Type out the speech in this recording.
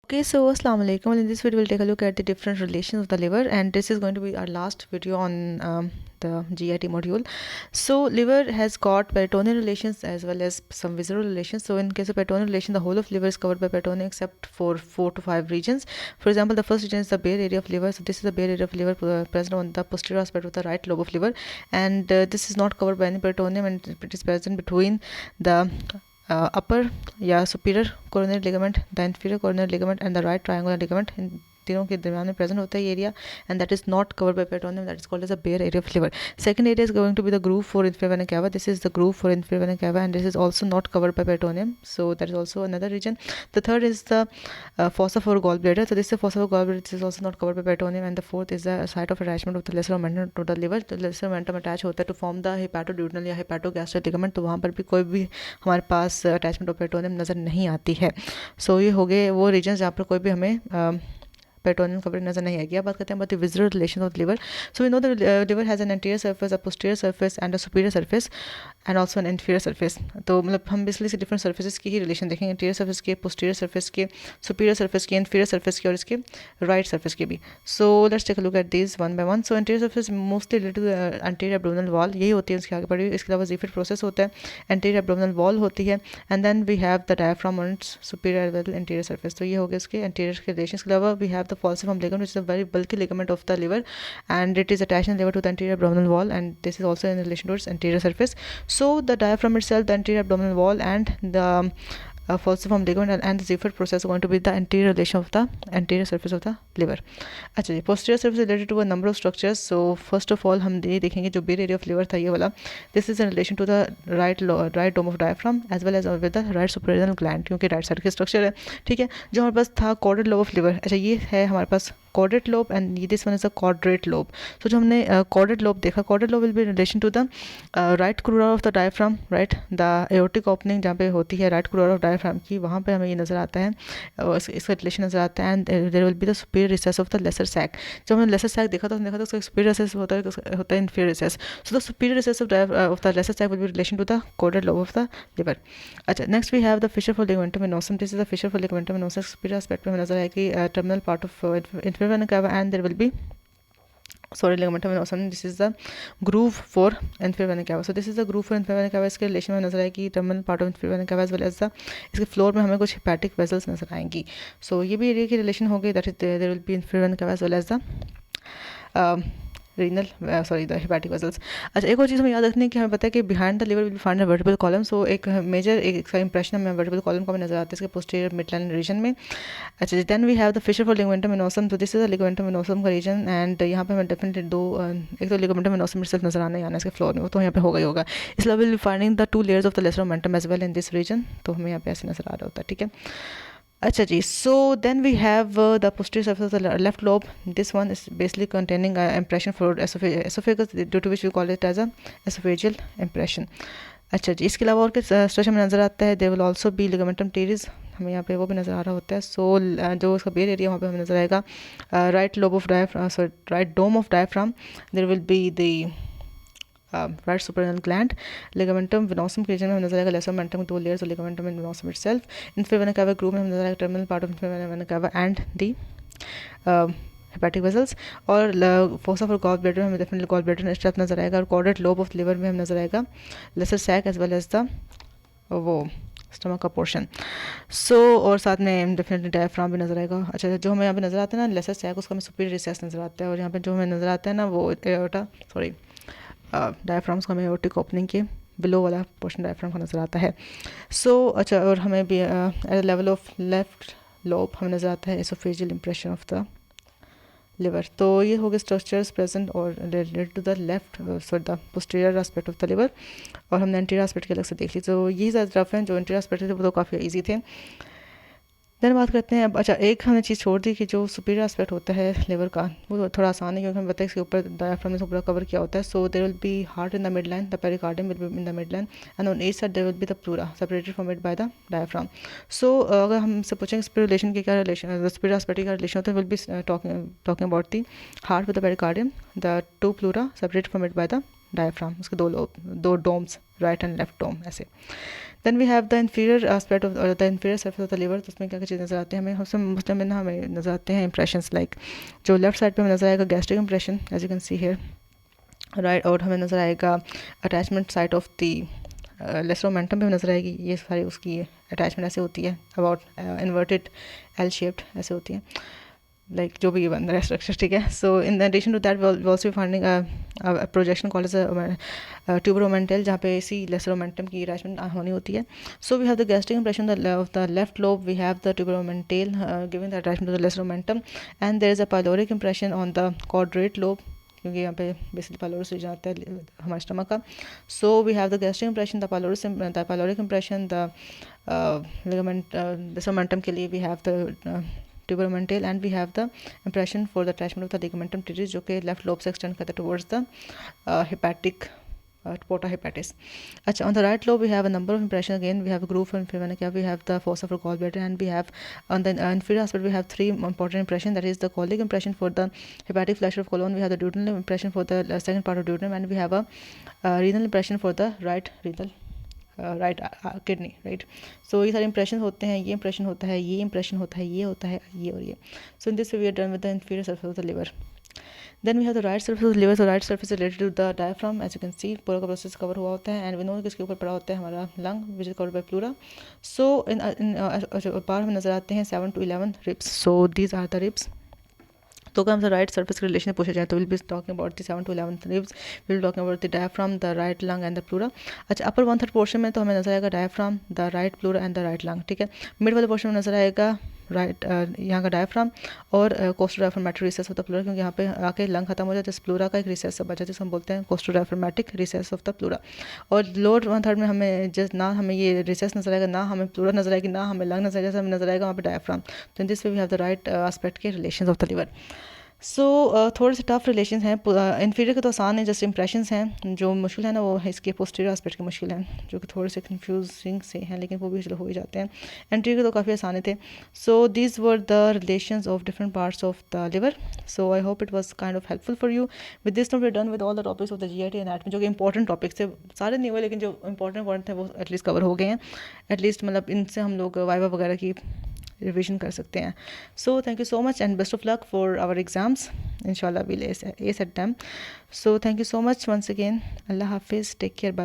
Okay, so Assalamu alaikum. In this video, we'll take a look at the different relations of the liver, and this is going to be our last video on the GIT module. So, liver has got peritoneal relations as well as some visceral relations. So, in case of peritoneal relation, the whole of liver is covered by peritoneum except for 4 to 5 regions. For example, the first region is the bare area of liver. So, this is the bare area of liver present on the posterior aspect of the right lobe of liver, and this is not covered by any peritoneum, and it is present between the upper या superior coronary ligament, the inferior coronary ligament and the right triangular ligament. इन तीनों के दरमियान में present होता है ये area, and that is not covered by peritoneum. That is called as a bare area of liver. Second area is going to be the groove for inferior vena cava. This is the groove for inferior vena cava, and this is also not covered by peritoneum, so that is also another region. The third is the fossa for gallbladder. So this is the fossa for gallbladder. This is also not covered by peritoneum. And the fourth is the site of attachment of the lesser omentum to the liver. The lesser omentum attach होता है to form the hepatoduodenal या hepatogastric ligament. तो वहाँ पर भी कोई भी हमारे पास अटैचमेंट ऑफ पेरिटोनियम नज़र नहीं आती है. सो ये हो गए वो रीजन जहाँ पर कोई भी हमें peritoneal coverage नजर नहीं आएगी. अब बात करते हैं about the visceral relations of the liver. So we know the liver has an anterior surface, a posterior surface and a superior surface and also an inferior surface. तो मतलब हम बेसिकली से डिफरेंट सर्फेसेस की ही relation देखेंगे, interior surface के, posterior surface के, superior surface के, इन्फीरियर सर्फेस के और इसके राइट सर्फेस के भी. So let's take a look at this one by one. So interior surface mostly related to the anterior abdominal wall, यही होती है उसके आगे बढ़ी. इसके अलावा जीफिड प्रोसेस होता है, एंटीरियर एब्डोमिनल वॉल होती है, and then we have the diaphragm on its superior as well interior surface. तो ये हो गया उसके एंटीरियर के रिलेशन. इसके अलावा we have the falciform ligament, a very bulky ligament of the liver, and it is attached in the liver to the anterior abdominal wall, and this is also in relation to its anterior surface. So the diaphragm itself, the anterior abdominal wall and the falciform ligament and the Ziegfeld process are going to be the anterior relation of the anterior surface of the liver. अच्छा जी, posterior surface is related to a number of structures. So first of all हम ये देखेंगे जो bare area of liver था ये वाला, this is in relation to the right dome of diaphragm as well as with the right suprarenal gland, क्योंकि right side की structure है. ठीक है, जो हमारे पास था caudate lobe of liver. अच्छा ये है हमारे पास caudate lobe and this one is a quadrate lobe. So जो हमने caudate lobe देखा, caudate lobe will be in relation to the right crura of the diaphragm, right, the aortic opening जहाँ पे होती है right crura of diaphragm की, वहाँ पे हमें ये नज़र आता है, इसका रिलेशन नज़र आता है. And there will be the superior recess of the lesser sac. जब हमने लेसर सैक देखा तो हमने देखा था उसका सुपीरियर रिसेस होता है inferior recess. So the superior recess of the lesser sac will be relation to the caudate lobe of the liver. अच्छा, next we have the fissure for ligamentum venosum. This is the fissure for ligamentum venosum. Superior aspect में हमें नजर आएगी terminal part of inferior vena cava, and there will be ligamentum venosum. This is the groove for inferior vena cava. So this is the groove for inferior vena cava. इसके relation में नजर आएगी terminal part of inferior vena cava as well as the इसके floor में हमें कुछ hepatic vessels नजर आएंगी. So ये भी एरिया की रिलेशन होगी, that is there will be inferior vena cava as well as the renal the hepatic vessels. अच्छा, एक और चीज़ हमें याद रखनी है कि हमें पता है कि behind the liver will find a vertebral column. सो एक मेजर एक इंप्रेशन हमें वर्टिबल कॉलम का भी नजर आता है इसके पोस्टीरियर मिडलाइन रीजन में. अच्छा, then we have the fissure for ligamentum venosum. तो this is the ligamentum venosum का रीजन, एंड यहाँ पे हमें डेफिनेटली दो एक तो लिगामेंटम वेनोसम इटसेल्फ नजर आना ही आना इसके फ्लोर में, वो तो यहाँ पे होगा ही होगा. इसलिए will finding the 2 layers of the lesser omentum as well in this region. तो हमें यहाँ पे ऐसे नजर आ रहा होता है. ठीक है, अच्छा जी. So then we have the posterior surface of the left lobe. This one is basically containing impression for oesophagus due to which we call it as a oesophageal impression. अच्छा जी, इसके अलावा और क्या स्ट्रक्चर में नजर आता है, they will also be ligamentum terrace, हमें यहाँ पे वो भी नज़र आ रहा होता है. सो जो उसका बेयर एरिया वहाँ पे हमें नजर आएगा right lobe of diaphragm, sorry right dome of diaphragm. There will be the right suprarenal gland. Ligamentum venosum के रीजन में हमें नजर आएगा लेसर ओमेंटम 2 लेयर्स और ligamentum and venosum itself. inferior vena cava group में हमें नजर आएगा terminal part of inferior vena cava and the hepatic vessels. और फोसा फॉर गॉल ब्लैडर में हमें डेफिनेटली गॉल ब्लैडर स्टेप नजर आएगा, और कॉर्डेट लोब ऑफ लिवर में हमें नजर आएगा lesser sac as well as the वो स्टमक का पोर्शन. सो और साथ में डेफिनेटली डायफ्राम भी नजर आएगा. अच्छा, जो हमें यहाँ पे नजर आता है ना लेसर सैक, उसका हमें सुपीरियर रिसेस नजर आता है, और यहाँ पे जो हमें नजर आता है ना वो एओर्टा सॉरी डायफ्राम्स को हमें एओर्टिक ओपनिंग के बिलो वाला पोर्शन डायफ्राम का नजर आता है. सो अच्छा, और हमें भी at level of left lobe हमें नजर आता है oesophageal impression of the liver. तो ये हो गए स्ट्रक्चर्स प्रेजेंट और related to the left sorry the posterior aspect of the liver, और हमने एंटीरियर एस्पेक्ट के अलग से देख ली. तो यही ज़्यादा रफ हैं, जो एंटीरियर एस्पेक्ट थे वो तो काफ़ी ईजी थे. देन बात करते हैं अब. अच्छा, एक हमने चीज़ छोड़ दी कि जो सुपीरियर एस्पेक्ट होता है लिवर का वो थोड़ा आसान है, क्योंकि हमें पता है इसके ऊपर डायफ्राम ने पूरा कवर किया होता है. So there will be heart in the mid line, the pericardium will be in the mid line, and on each side there will be the pleura separated from it by the diaphragm. सो अगर हमसे पूछेंगे superior relation के क्या relation, superior aspect का relation होता है, will be talking about the heart with the pericardium, the 2 pleura separated from it by the diaphragm. उसके दो domes, right and left dome ऐसे. Then we have the inferior aspect of the inferior surface of the liver, तो उसमें क्या क्या चीज़ नज़र आते हैं हमें, उसमें ना हमें नज़र आते हैं इंप्रेशंस लाइक जो लेफ्ट साइड पे हमें नज़र आएगा gastric impression as you can see here right, और हमें नज़र आएगा attachment site of the lesser omentum पे नज़र आएगी, ये सारी उसकी अटैचमेंट ऐसे होती है अबाउट इन्वर्टेड एल शेप्ड ऐसे होती है लाइक जो भी ये बन रहा है स्ट्रक्चर, ठीक है. So in addition to that we also finding projection called as tuber omental, जहाँ पे इसी लेसर ओमेंटम की अटैचमेंट होनी होती है. So we have the gastric impression of the left lobe, we have the tuber omental giving the attachment to the lesser omentum, and there is a pyloric impression on the quadrate lobe, क्योंकि यहाँ पे basically pylorus reason आता है हमारे stomach का. So we have the gastric impression, the pyloric impression, the ligament lesser omentum के लिए we have the tuber omental, and we have the impression for the attachment of the ligamentum teres, जो कि left lobe से extend करता है towards the hepatic porta hepatis. अच्छा, on the right lobe we have a number of impressions. Again we have a groove and we have the fossa for gallbladder, and we have on the inferior aspect we have three important impressions, that is the colic impression for the hepatic flexure of colon, we have the duodenal impression for the second part of duodenum, and we have a renal impression for the right renal right kidney, right. सो ये सारे impression होते हैं, ये impression होता है, ये impression होता है, ये होता है, ये और ये. So in this way we are done with the inferior surface of the liver. Then we have the right surface of the liver. So right surface is related to the diaphragm, as you can see पूरा का process cover हुआ होता है, and we know किसके ऊपर पड़ा होता है हमारा lung, which is covered by pleura. So in बाहर हमें नजर आते हैं 7 to 11 ribs. So these are the ribs. तो अगर हमसे राइट सर्फेस के रिलेशन पूछा जाए तो will be talking about the 7 to 11 ribs, will talking about the diaphragm, the right lung and the pleura. अच्छा, अपर 1/3 पोर्शन में तो हमें नजर आएगा diaphragm, the right pleura and the right lung, ठीक है. मिड वाले पोर्शन में नजर आएगा राइट यहाँ का डायफ्राम और कोस्टोडायफ्रामेटिक रिसेस ऑफ द प्लूरा, क्योंकि यहाँ पे आके लंग खत्म हो जाता है, प्लूरा का एक रिसेस बचा जिसे हम बोलते हैं कोस्टोडायफ्रामेटिक रिसेस ऑफ द प्लूरा. और लोअर 1/3 में हमें जस्ट ना हमें ये रिसेस नजर आएगा, ना हमें प्लूरा नजर आएगी, ना हमें लंग नजर आएगा, जैसे हमें नजर आएगा वहाँ पे डायफ्राम. तो in this way we have the right aspect के relation of the liver. So थोड़े से टफ रिलेशन हैं. इन्फीरियर के तो आसान है, जस्ट इंप्रेशंस हैं. जो मुश्किल है ना वो है इसके पोस्टीरियर एस्पेक्ट के मुश्किल हैं, जो कि थोड़े से कंफ्यूजिंग से हैं, लेकिन वो भी चलो हो ही जाते हैं. एंटीरियर के तो काफ़ी आसान थे. So these were the relations of different parts of the liver. So I hope it was kind of helpful for you. With this note we done with all the topics of the GIT anatomy, जो कि important topics थे. सारे नहीं हुए, लेकिन जो important थे वो एटलीस्ट कवर हो गए हैं. एटलीस्ट मतलब इनसे हम लोग वाइवा वगैरह की रिविजन कर सकते हैं. So thank you so much and best of luck for our exams. इंशाल्लाह we'll ace at them. So thank you so much once again. Allah Hafiz. Take care. Bye.